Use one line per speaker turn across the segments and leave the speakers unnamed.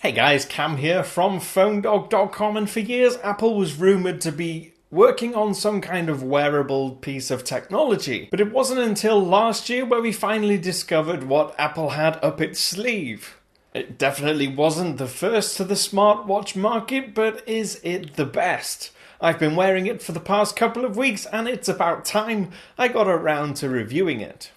Hey guys, Cam here from PhoneDog.com, and for years Apple was rumoured to be working on some kind of wearable piece of technology. But it wasn't until last year where we finally discovered what Apple had up its sleeve. It definitely wasn't the first to the smartwatch market, but is it the best? I've been wearing it for the past couple of weeks, and it's about time I got around to reviewing it.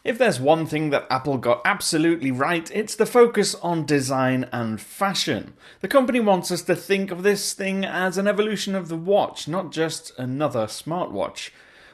If there's one thing that Apple got absolutely right, it's the focus on design and fashion. The company wants us to think of this thing as an evolution of the watch, not just another smartwatch.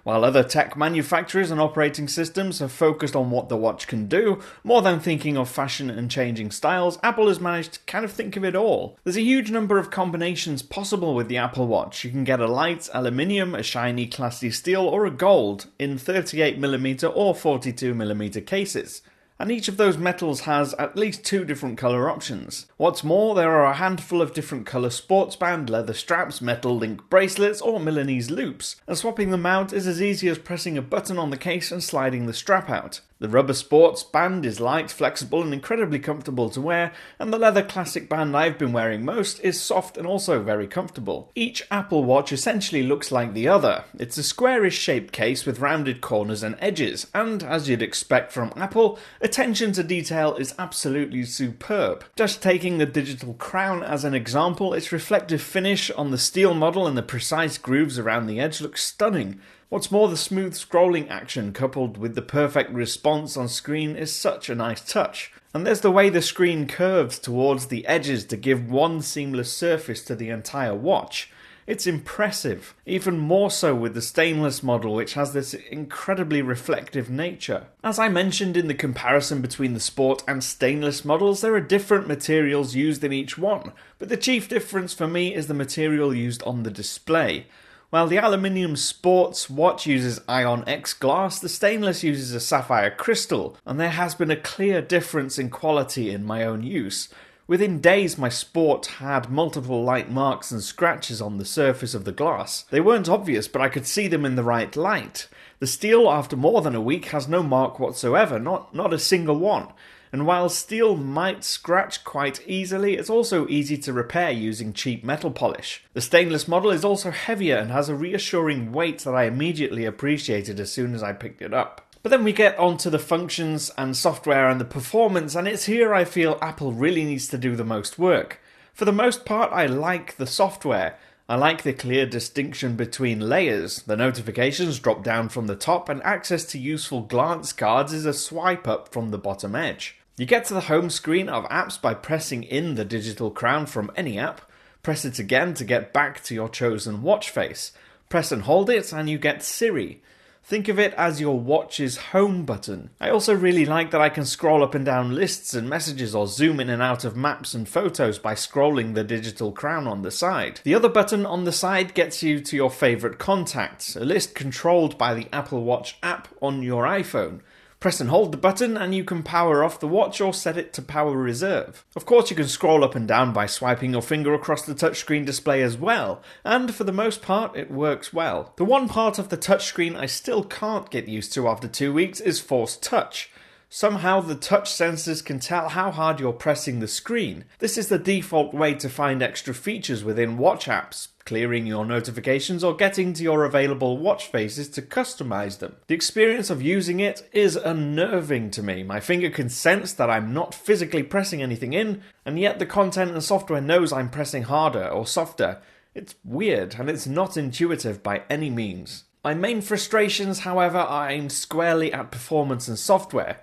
While other tech manufacturers and operating systems have focused on what the watch can do, more than thinking of fashion and changing styles, Apple has managed to kind of think of it all. There's a huge number of combinations possible with the Apple Watch. You can get a light aluminium, a shiny classy steel, or a gold in 38mm or 42mm cases. And each of those metals has at least 2 different colour options. What's more, there are a handful of different colour sports band, leather straps, metal link bracelets, or Milanese loops, and swapping them out is as easy as pressing a button on the case and sliding the strap out. The rubber sports band is light, flexible, and incredibly comfortable to wear, and the leather classic band I've been wearing most is soft and also very comfortable. Each Apple Watch essentially looks like the other. It's a squarish shaped case with rounded corners and edges, and as you'd expect from Apple, attention to detail is absolutely superb. Just taking the digital crown as an example, its reflective finish on the steel model and the precise grooves around the edge looks stunning. What's more, the smooth scrolling action coupled with the perfect response on screen is such a nice touch. And there's the way the screen curves towards the edges to give one seamless surface to the entire watch. It's impressive, even more so with the stainless model, which has this incredibly reflective nature. As I mentioned in the comparison between the sport and stainless models, there are different materials used in each one, but the chief difference for me is the material used on the display. While the aluminium sports watch uses Ion X glass, the stainless uses a sapphire crystal, and there has been a clear difference in quality in my own use. Within days, my sport had multiple light marks and scratches on the surface of the glass. They weren't obvious, but I could see them in the right light. The steel, after more than a week, has no mark whatsoever, not a single one. And while steel might scratch quite easily, it's also easy to repair using cheap metal polish. The stainless model is also heavier and has a reassuring weight that I immediately appreciated as soon as I picked it up. But then we get onto the functions and software and the performance, and it's here I feel Apple really needs to do the most work. For the most part, I like the software. I like the clear distinction between layers. The notifications drop down from the top, and access to useful glance cards is a swipe up from the bottom edge. You get to the home screen of apps by pressing in the digital crown from any app. Press it again to get back to your chosen watch face. Press and hold it and you get Siri. Think of it as your watch's home button. I also really like that I can scroll up and down lists and messages or zoom in and out of maps and photos by scrolling the digital crown on the side. The other button on the side gets you to your favourite contacts, a list controlled by the Apple Watch app on your iPhone. Press and hold the button and you can power off the watch or set it to power reserve. Of course, you can scroll up and down by swiping your finger across the touchscreen display as well, and for the most part it works well. The one part of the touchscreen I still can't get used to after 2 weeks is force touch. Somehow the touch sensors can tell how hard you're pressing the screen. This is the default way to find extra features within watch apps, clearing your notifications or getting to your available watch faces to customize them. The experience of using it is unnerving to me. My finger can sense that I'm not physically pressing anything in, and yet the content and software knows I'm pressing harder or softer. It's weird, and it's not intuitive by any means. My main frustrations, however, are aimed squarely at performance and software.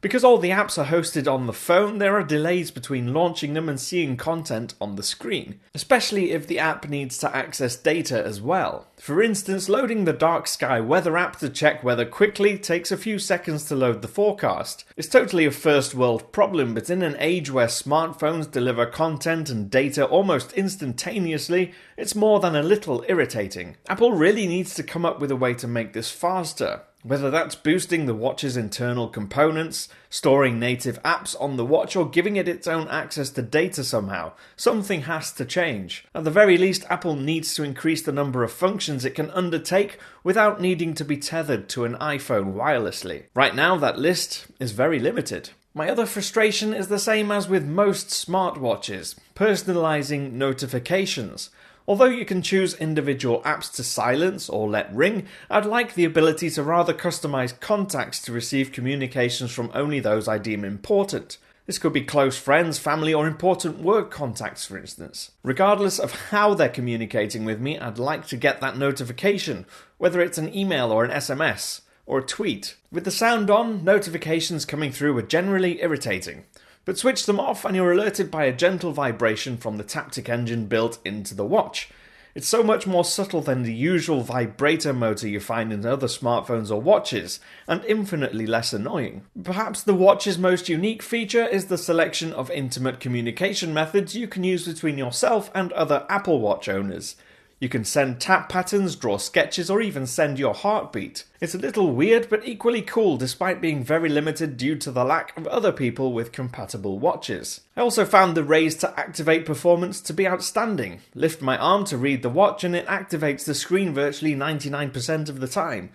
Because all the apps are hosted on the phone, there are delays between launching them and seeing content on the screen, especially if the app needs to access data as well. For instance, loading the Dark Sky weather app to check weather quickly takes a few seconds to load the forecast. It's totally a first world problem, but in an age where smartphones deliver content and data almost instantaneously, it's more than a little irritating. Apple really needs to come up with a way to make this faster. Whether that's boosting the watch's internal components, storing native apps on the watch, or giving it its own access to data somehow, something has to change. At the very least, Apple needs to increase the number of functions it can undertake without needing to be tethered to an iPhone wirelessly. Right now, that list is very limited. My other frustration is the same as with most smartwatches: personalizing notifications. Although you can choose individual apps to silence or let ring, I'd like the ability to rather customize contacts to receive communications from only those I deem important. This could be close friends, family, or important work contacts, for instance. Regardless of how they're communicating with me, I'd like to get that notification, whether it's an email or an SMS. Or a tweet. With the sound on, notifications coming through are generally irritating, but switch them off and you're alerted by a gentle vibration from the Taptic engine built into the watch. It's so much more subtle than the usual vibrator motor you find in other smartphones or watches, and infinitely less annoying. Perhaps the watch's most unique feature is the selection of intimate communication methods you can use between yourself and other Apple Watch owners. You can send tap patterns, draw sketches, or even send your heartbeat. It's a little weird, but equally cool despite being very limited due to the lack of other people with compatible watches. I also found the raise to activate performance to be outstanding. Lift my arm to read the watch and it activates the screen virtually 99% of the time.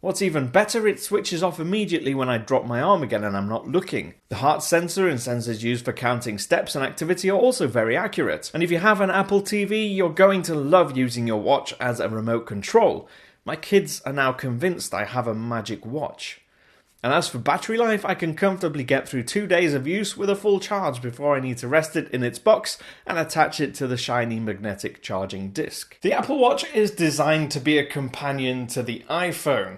What's even better, it switches off immediately when I drop my arm again and I'm not looking. The heart sensor and sensors used for counting steps and activity are also very accurate. And if you have an Apple TV, you're going to love using your watch as a remote control. My kids are now convinced I have a magic watch. And as for battery life, I can comfortably get through 2 days of use with a full charge before I need to rest it in its box and attach it to the shiny magnetic charging disc. The Apple Watch is designed to be a companion to the iPhone,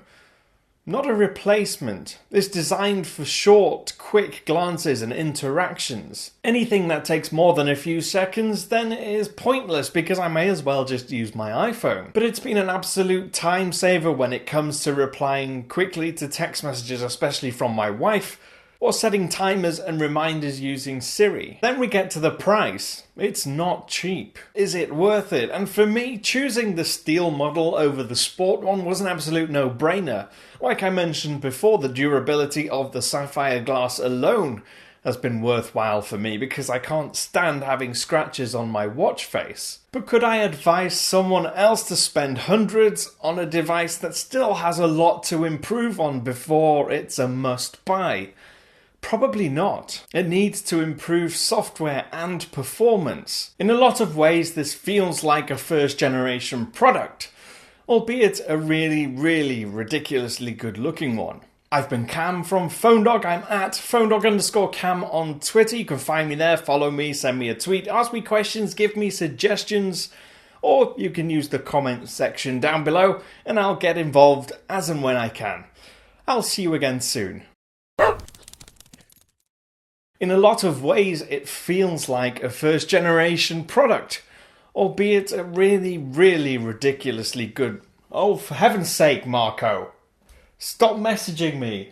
not a replacement. It's designed for short, quick glances and interactions. Anything that takes more than a few seconds then is pointless because I may as well just use my iPhone. But it's been an absolute time saver when it comes to replying quickly to text messages, especially from my wife, or setting timers and reminders using Siri. Then we get to the price. It's not cheap. Is it worth it? And for me, choosing the steel model over the sport one was an absolute no-brainer. Like I mentioned before, the durability of the sapphire glass alone has been worthwhile for me because I can't stand having scratches on my watch face. But could I advise someone else to spend hundreds on a device that still has a lot to improve on before it's a must-buy? Probably not. It needs to improve software and performance. In a lot of ways, this feels like a first-generation product, albeit a really ridiculously good-looking one. I've been Cam from PhoneDog. I'm at PhoneDog_Cam on Twitter. You can find me there, follow me, send me a tweet, ask me questions, give me suggestions, or you can use the comment section down below and I'll get involved as and when I can. I'll see you again soon. In a lot of ways, it feels like a first-generation product, albeit a really ridiculously good... Oh, for heaven's sake, Marco. Stop messaging me.